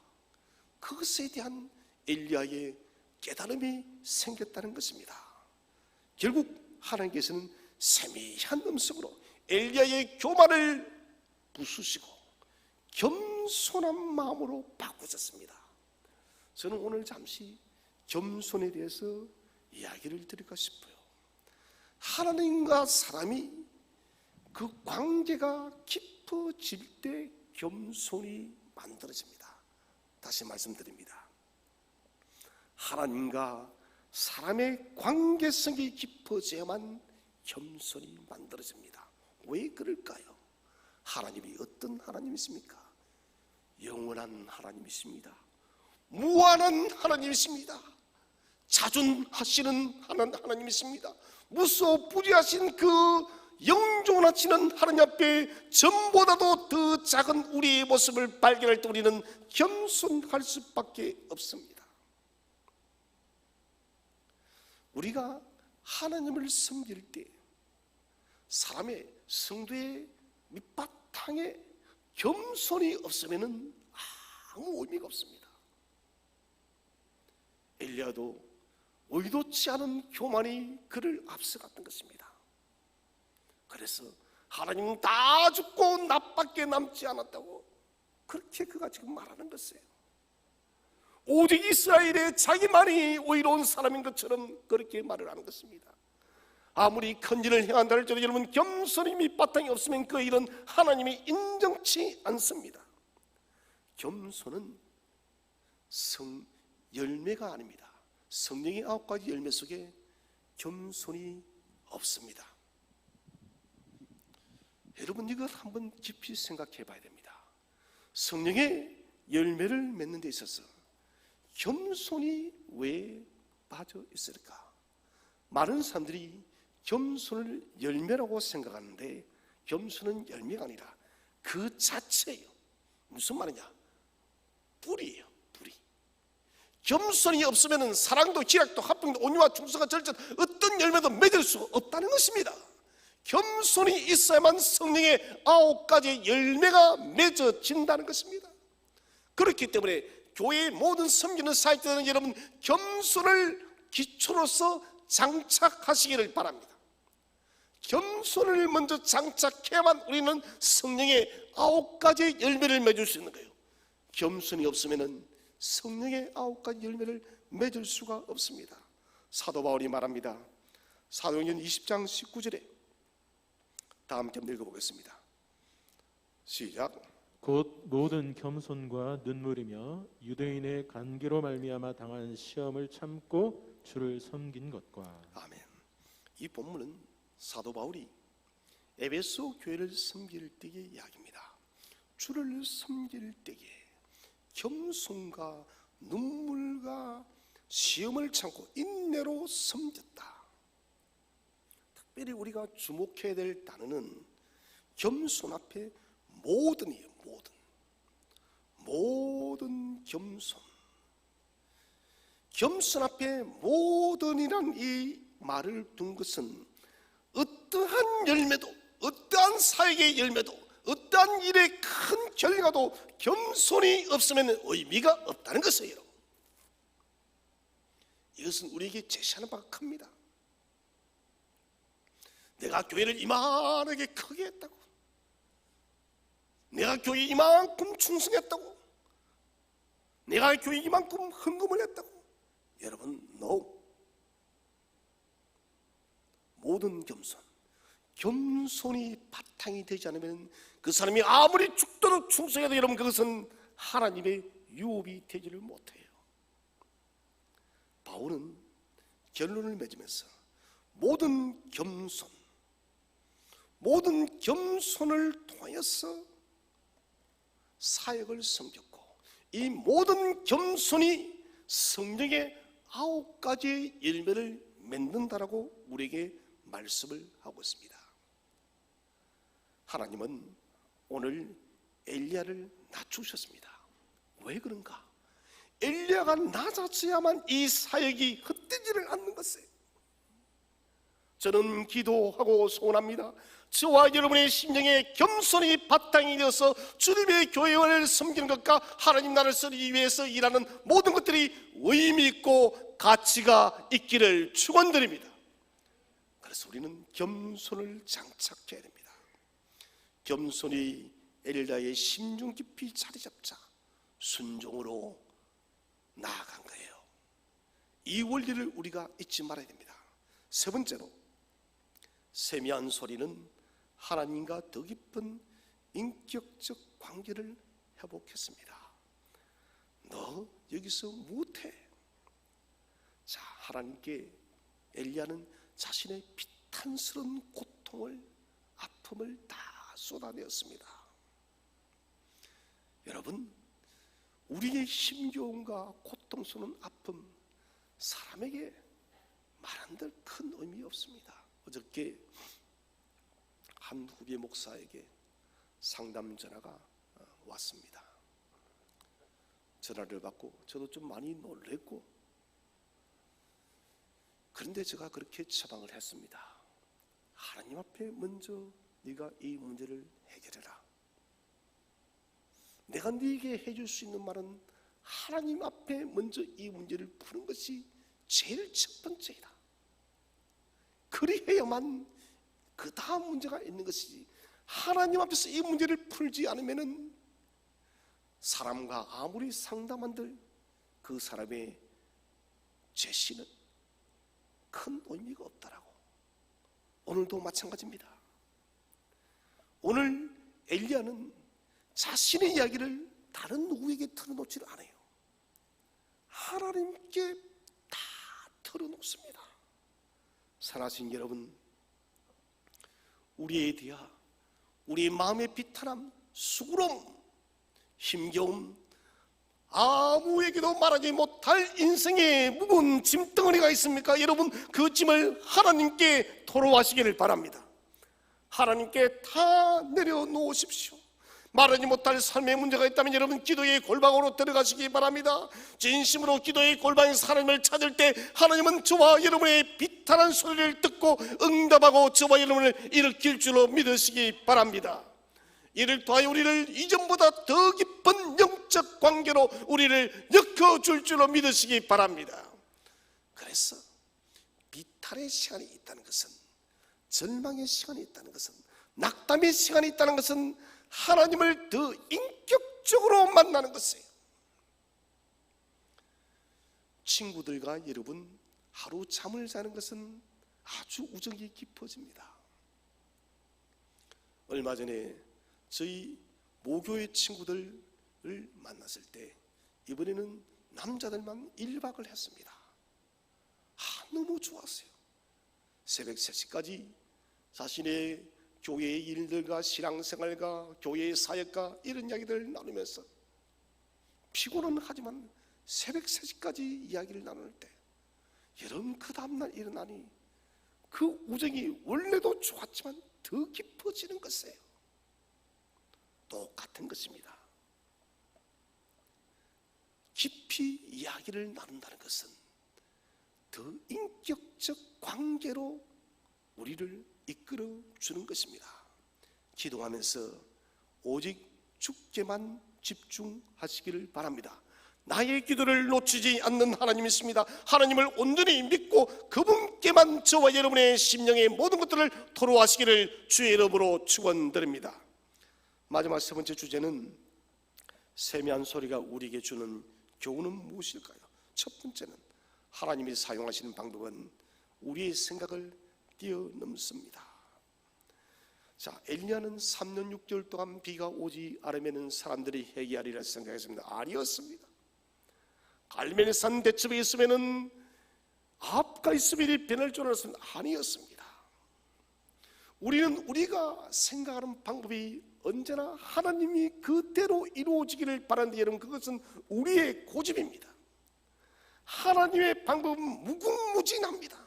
그것에 대한 엘리야의 깨달음이 생겼다는 것입니다. 결국 하나님께서는 세미한 음성으로 엘리야의 교만을 부수시고 겸손한 마음으로 바꾸셨습니다. 저는 오늘 잠시 겸손에 대해서 이야기를 드릴까 싶어요. 하나님과 사람이 그 관계가 깊어질 때 겸손이 만들어집니다. 다시 말씀드립니다. 하나님과 사람의 관계성이 깊어져야만 겸손이 만들어집니다. 왜 그럴까요? 하나님이 어떤 하나님이십니까? 영원한 하나님이십니다. 무한한 하나님이십니다. 자존하시는 하나님이십니다. 무소부지하신 그 영존하시는 하나님 앞에 전보다도 더 작은 우리의 모습을 발견할 때 우리는 겸손할 수밖에 없습니다. 우리가 하나님을 섬길 때 사람의 성도의 밑바탕에 겸손이 없으면 아무 의미가 없습니다. 엘리야도 의도치 않은 교만이 그를 앞서갔던 것입니다. 그래서 하나님은 다 죽고 나밖에 남지 않았다고 그렇게 그가 지금 말하는 것이에요. 오직 이스라엘의 자기만이 의로운 사람인 것처럼 그렇게 말을 하는 것입니다. 아무리 큰 일을 행한다 할지라도 여러분, 겸손이 밑바탕이 없으면 그 일은 하나님이 인정치 않습니다. 겸손은 열매가 아닙니다. 성령의 9가지 열매 속에 겸손이 없습니다. 여러분, 이걸 한번 깊이 생각해 봐야 됩니다. 성령의 열매를 맺는 데 있어서 겸손이 왜 빠져 있을까? 많은 사람들이 겸손을 열매라고 생각하는데 겸손은 열매가 아니라 그 자체예요. 무슨 말이냐? 뿌리예요. 뿌리. 겸손이 없으면 사랑도 기락도 화평도 온유와 충성과 절제 어떤 열매도 맺을 수 없다는 것입니다. 겸손이 있어야만 성령의 9가지 열매가 맺어진다는 것입니다. 그렇기 때문에 교회의 모든 섬기는 사역자들은 여러분, 겸손을 기초로서 장착하시기를 바랍니다. 겸손을 먼저 장착해야만 우리는 성령의 9가지 열매를 맺을 수 있는 거예요. 겸손이 없으면 성령의 9가지 열매를 맺을 수가 없습니다. 사도 바울이 말합니다. 사도행전 20장 19절에 다음 점 읽어보겠습니다. 시작. 곧 모든 겸손과 눈물이며 유대인의 간계로 말미암아 당한 시험을 참고 주를 섬긴 것과. 아멘. 이 본문은 사도 바울이 에베소 교회를 섬길 때의 이야기입니다. 주를 섬길 때에 겸손과 눈물과 시험을 참고 인내로 섬겼다. 특별히 우리가 주목해야 될 단어는 겸손 앞에 모든이에요. 모든 겸손. 겸손 앞에 모든이란 이 말을 둔 것은 어떠한 열매도, 어떠한 사역의 열매도, 어떠한 일의 큰 결과도 겸손이 없으면 의미가 없다는 것이에요. 이것은 우리에게 제시하는 바가 큽니다. 내가 교회를 이만하게 크게 했다고, 내가 교회에 이만큼 충성했다고, 내가 교회에 이만큼 헌금을 했다고. 여러분, no. 모든 겸손이 바탕이 되지 않으면 그 사람이 아무리 죽도록 충성해도 여러분, 그것은 하나님의 유업이 되지를 못해요. 바울은 결론을 맺으면서 모든 겸손을 통해서 사역을 섬겼고, 이 모든 겸손이 성령의 9가지 열매를 맺는다라고 우리에게 말씀을 하고 있습니다. 하나님은 오늘 엘리야를 낮추셨습니다. 왜 그런가? 엘리야가 낮아져야만 이 사역이 헛되지를 않는 것이에요. 저는 기도하고 소원합니다. 저와 여러분의 심령에 겸손이 바탕이 되어서 주님의 교회를 섬기는 것과 하나님 나라를 쓰기 위해서 일하는 모든 것들이 의미 있고 가치가 있기를 축원드립니다. 그래서 우리는 겸손을 장착해야 됩니다. 겸손이 엘리야의 심중 깊이 자리 잡자 순종으로 나아간 거예요. 이 원리를 우리가 잊지 말아야 됩니다. 세 번째로, 세미한 소리는 하나님과 더 깊은 인격적 관계를 회복했습니다. 너 여기서 못해. 자, 하나님께 엘리야는 자신의 비탄스러운 고통을, 아픔을 다 쏟아내었습니다. 여러분, 우리의 힘겨움과 고통스러운 아픔, 사람에게 말한들 큰 의미 없습니다. 어저께 한 후배 목사에게 상담 전화가 왔습니다. 전화를 받고 저도 좀 많이 놀랬고, 그런데 제가 그렇게 처방을 했습니다. 하나님 앞에 먼저 네가 이 문제를 해결해라. 내가 네게 해줄 수 있는 말은 하나님 앞에 먼저 이 문제를 푸는 것이 제일 첫 번째이다. 그리해야만 그 다음 문제가 있는 것이지, 하나님 앞에서 이 문제를 풀지 않으면은 사람과 아무리 상담한들 그 사람의 제시는 큰 의미가 없다라고. 오늘도 마찬가지입니다. 오늘 엘리야는 자신의 이야기를 다른 누구에게 털어놓지를 않아요. 하나님께 다 털어놓습니다. 사랑하신 여러분, 우리에 대하 우리의 마음의 비탄함, 수고로움, 힘겨움, 아무에게도 말하지 못할 인생의 무거운 짐덩어리가 있습니까? 여러분, 그 짐을 하나님께 토로하시기를 바랍니다. 하나님께 다 내려놓으십시오. 말하지 못할 삶의 문제가 있다면 여러분, 기도의 골방으로 들어가시기 바랍니다. 진심으로 기도의 골방에서 하나님을 찾을 때 하나님은 저와 여러분의 비탄한 소리를 듣고 응답하고 저와 여러분을 일으킬 줄로 믿으시기 바랍니다. 이를 통하여 우리를 이전보다 더 깊은 영적 관계로 우리를 엮어줄 줄로 믿으시기 바랍니다. 그래서 비탈의 시간이 있다는 것은, 절망의 시간이 있다는 것은, 낙담의 시간이 있다는 것은 하나님을 더 인격적으로 만나는 것이에요. 친구들과 여러분 하루 잠을 자는 것은 아주 우정이 깊어집니다. 얼마 전에 저희 모교의 친구들을 만났을 때 이번에는 남자들만 1박을 했습니다. 너무 좋았어요. 새벽 3시까지 자신의 교회의 일들과 신앙생활과 교회의 사역과 이런 이야기들을 나누면서 피곤은 하지만 새벽 3시까지 이야기를 나눌 때 여러분, 그 다음날 일어나니 그 우정이 원래도 좋았지만 더 깊어지는 것이에요. 똑같은 것입니다. 깊이 이야기를 나눈다는 것은 더 인격적 관계로 우리를 이끌어 주는 것입니다. 기도하면서 오직 주께만 집중하시기를 바랍니다. 나의 기도를 놓치지 않는 하나님이십니다. 하나님을 온전히 믿고 그분께만 저와 여러분의 심령의 모든 것들을 토로하시기를 주의 이름으로 축원드립니다. 마지막 세 번째 주제는 세미한 소리가 우리에게 주는 교훈은 무엇일까요? 첫 번째는 하나님이 사용하시는 방법은 우리의 생각을 뛰어넘습니다. 자, 엘리야는 3년 6개월 동안 비가 오지 않으면 사람들이 회개하리라 생각했습니다. 아니었습니다. 갈멜산 대첩에 있으면은 아합과 이스마엘이 변할 줄 알았습니다. 아니었습니다. 우리는 우리가 생각하는 방법이 언제나 하나님이 그대로 이루어지기를 바라는데 여러분, 그것은 우리의 고집입니다. 하나님의 방법은 무궁무진합니다.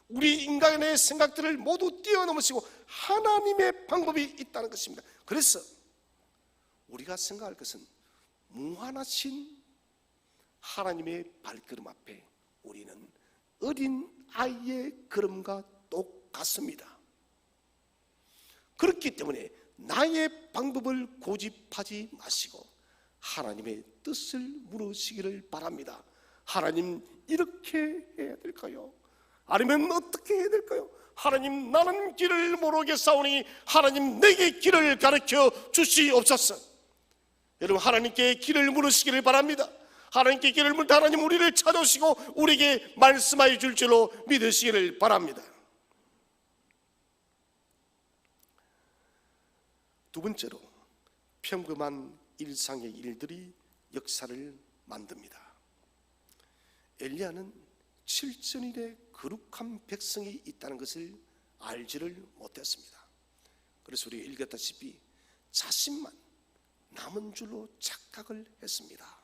우리 인간의 생각들을 모두 뛰어넘으시고 하나님의 방법이 있다는 것입니다. 그래서 우리가 생각할 것은 무한하신 하나님의 발걸음 앞에 우리는 어린 아이의 걸음과 똑같습니다. 그렇기 때문에 나의 방법을 고집하지 마시고 하나님의 뜻을 물으시기를 바랍니다. 하나님, 이렇게 해야 될까요? 아니면 어떻게 해야 될까요? 하나님, 나는 길을 모르겠사오니 하나님, 내게 길을 가르쳐 주시옵소서. 여러분, 하나님께 길을 물으시기를 바랍니다. 하나님께 길을 물을 때 하나님 우리를 찾아오시고 우리에게 말씀하여 줄 줄로 믿으시기를 바랍니다. 두 번째로, 평범한 일상의 일들이 역사를 만듭니다. 엘리야는 7천일의 거룩한 백성이 있다는 것을 알지를 못했습니다. 그래서 우리가 읽었다시피 자신만 남은 줄로 착각을 했습니다.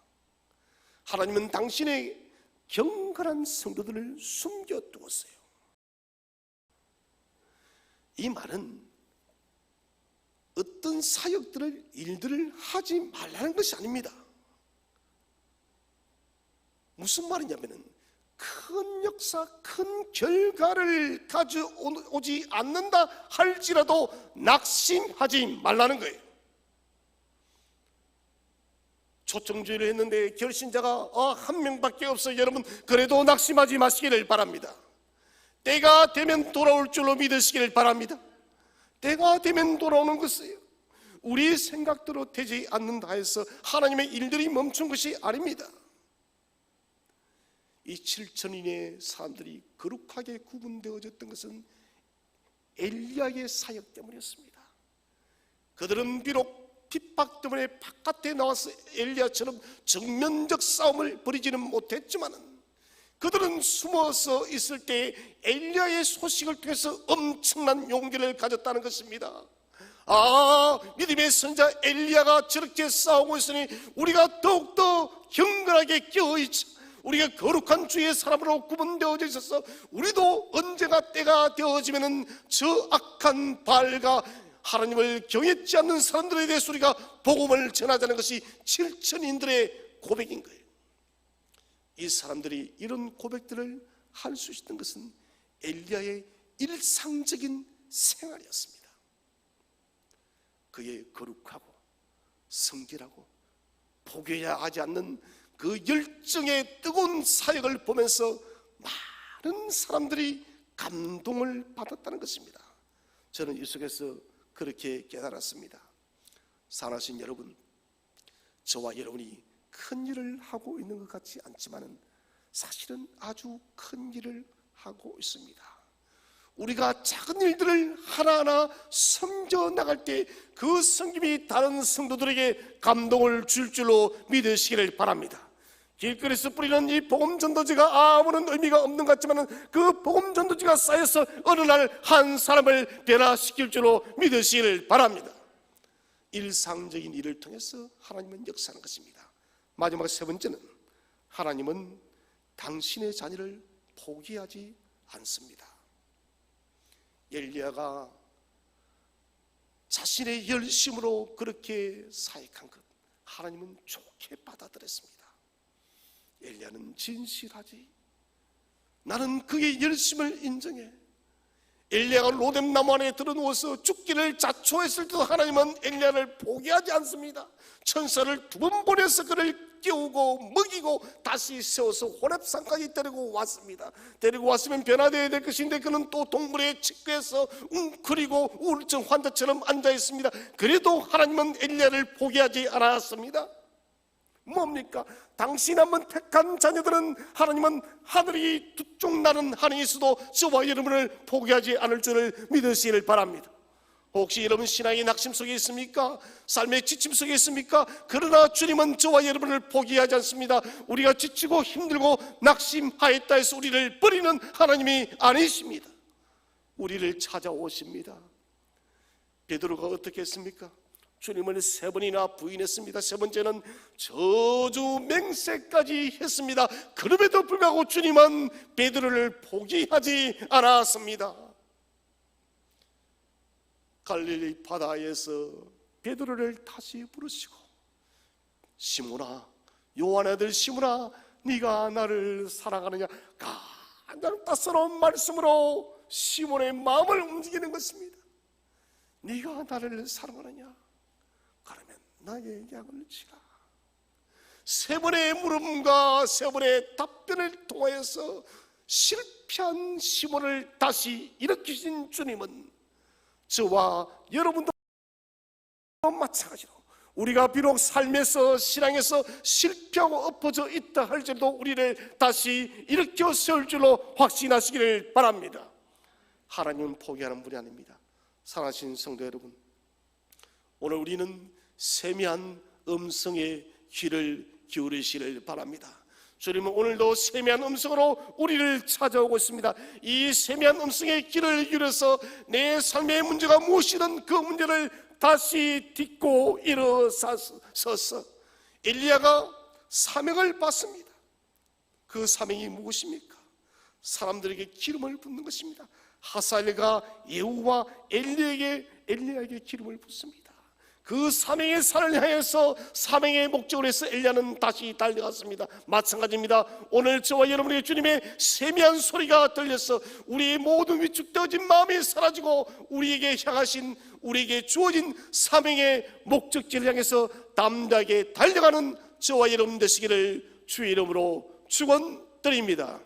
하나님은 당신의 경건한 성도들을 숨겨두었어요. 이 말은 어떤 사역들을, 일들을 하지 말라는 것이 아닙니다. 무슨 말이냐면은 큰 역사, 큰 결과를 가져오지 않는다 할지라도 낙심하지 말라는 거예요. 초청주의를 했는데 결신자가 한 명밖에 없어요. 여러분, 그래도 낙심하지 마시기를 바랍니다. 때가 되면 돌아올 줄로 믿으시기를 바랍니다. 때가 되면 돌아오는 것이에요. 우리의 생각대로 되지 않는다 해서 하나님의 일들이 멈춘 것이 아닙니다. 이 7,000인의 사람들이 거룩하게 구분되어졌던 것은 엘리야의 사역 때문이었습니다. 그들은 비록 핍박 때문에 바깥에 나와서 엘리야처럼 정면적 싸움을 벌이지는 못했지만 그들은 숨어서 있을 때 엘리야의 소식을 통해서 엄청난 용기를 가졌다는 것입니다. 믿음의 선자 엘리야가 저렇게 싸우고 있으니 우리가 더욱더 경건하게 깨어있자. 우리가 거룩한 주의 사람으로 구분되어져 있어서 우리도 언제가 때가 되어지면은 저 악한 바알과 하나님을 경외치 않는 사람들에 대해서 우리가 복음을 전하자는 것이 7,000인들의 고백인 거예요. 이 사람들이 이런 고백들을 할 수 있었던 것은 엘리야의 일상적인 생활이었습니다. 그의 거룩하고 성결하고 포기해야 하지 않는 그 열정의 뜨거운 사역을 보면서 많은 사람들이 감동을 받았다는 것입니다. 저는 이 속에서 그렇게 깨달았습니다. 사랑하신 여러분, 저와 여러분이 큰 일을 하고 있는 것 같지 않지만 사실은 아주 큰 일을 하고 있습니다. 우리가 작은 일들을 하나하나 섬겨나갈 때 그 섬김이 다른 성도들에게 감동을 줄 줄로 믿으시기를 바랍니다. 길거리에서 뿌리는 이 복음 전도지가 아무런 의미가 없는 것 같지만 그 복음 전도지가 쌓여서 어느 날 한 사람을 변화시킬 줄로 믿으시기를 바랍니다. 일상적인 일을 통해서 하나님은 역사하는 것입니다. 마지막 세 번째는 하나님은 당신의 자녀를 포기하지 않습니다. 엘리야가 자신의 열심으로 그렇게 사역한 것 하나님은 좋게 받아들였습니다. 엘리야는 진실하지. 나는 그의 열심을 인정해. 엘리야가 로뎀 나무 안에 들어누워서 죽기를 자초했을 때도 하나님은 엘리야를 포기하지 않습니다. 천사를 2번 보내서 그를 깨우고 먹이고 다시 세워서 호렙산까지 데리고 왔습니다. 데리고 왔으면 변화되어야 될 것인데 그는 또 동굴에 직구해서 웅크리고 우울증 환자처럼 앉아있습니다. 그래도 하나님은 엘리야를 포기하지 않았습니다. 뭡니까? 당신 한번 택한 자녀들은 하나님은 하늘이 두 쪽 나는 하늘이 있어도 저와 여러분을 포기하지 않을 줄을 믿으시기를 바랍니다. 혹시 여러분 신앙의 낙심 속에 있습니까? 삶의 지침 속에 있습니까? 그러나 주님은 저와 여러분을 포기하지 않습니다. 우리가 지치고 힘들고 낙심하였다 해서 우리를 버리는 하나님이 아니십니다. 우리를 찾아오십니다. 베드로가 어떻게 했습니까? 주님을 3번이나 부인했습니다. 3번째는 저주 맹세까지 했습니다. 그럼에도 불구하고 주님은 베드로를 포기하지 않았습니다. 갈릴리 바다에서 베드로를 다시 부르시고 시몬아, 요한의 아들 시몬아, 네가 나를 사랑하느냐? 가장 따스러운 말씀으로 시몬의 마음을 움직이는 것입니다. 네가 나를 사랑하느냐? 그러면 나의 양을 치라. 3번의 물음과 3번의 답변을 통하여서 실패한 시몬을 다시 일으키신 주님은 저와 여러분도 마찬가지로 우리가 비록 삶에서 신앙에서 실패하고 엎어져 있다 할지라도 우리를 다시 일으켜 세울 줄로 확신하시기를 바랍니다. 하나님은 포기하는 분이 아닙니다. 사랑하신 성도 여러분, 오늘 우리는 세미한 음성의 귀를 기울이시기를 바랍니다. 주님은 오늘도 세미한 음성으로 우리를 찾아오고 있습니다. 이 세미한 음성의 귀를 기울여서 내 삶의 문제가 무엇이든 그 문제를 다시 딛고 일어서서 엘리야가 사명을 받습니다. 그 사명이 무엇입니까? 사람들에게 기름을 붓는 것입니다. 하사엘과 예후와 엘리야에게 기름을 붓습니다. 그 사명의 산을 향해서 사명의 목적으로 해서 엘리야는 다시 달려갔습니다. 마찬가지입니다. 오늘 저와 여러분에게 주님의 세미한 소리가 들려서 우리의 모든 위축되어진 마음이 사라지고 우리에게 향하신, 우리에게 주어진 사명의 목적지를 향해서 담대하게 달려가는 저와 여러분 되시기를 주의 이름으로 축원드립니다.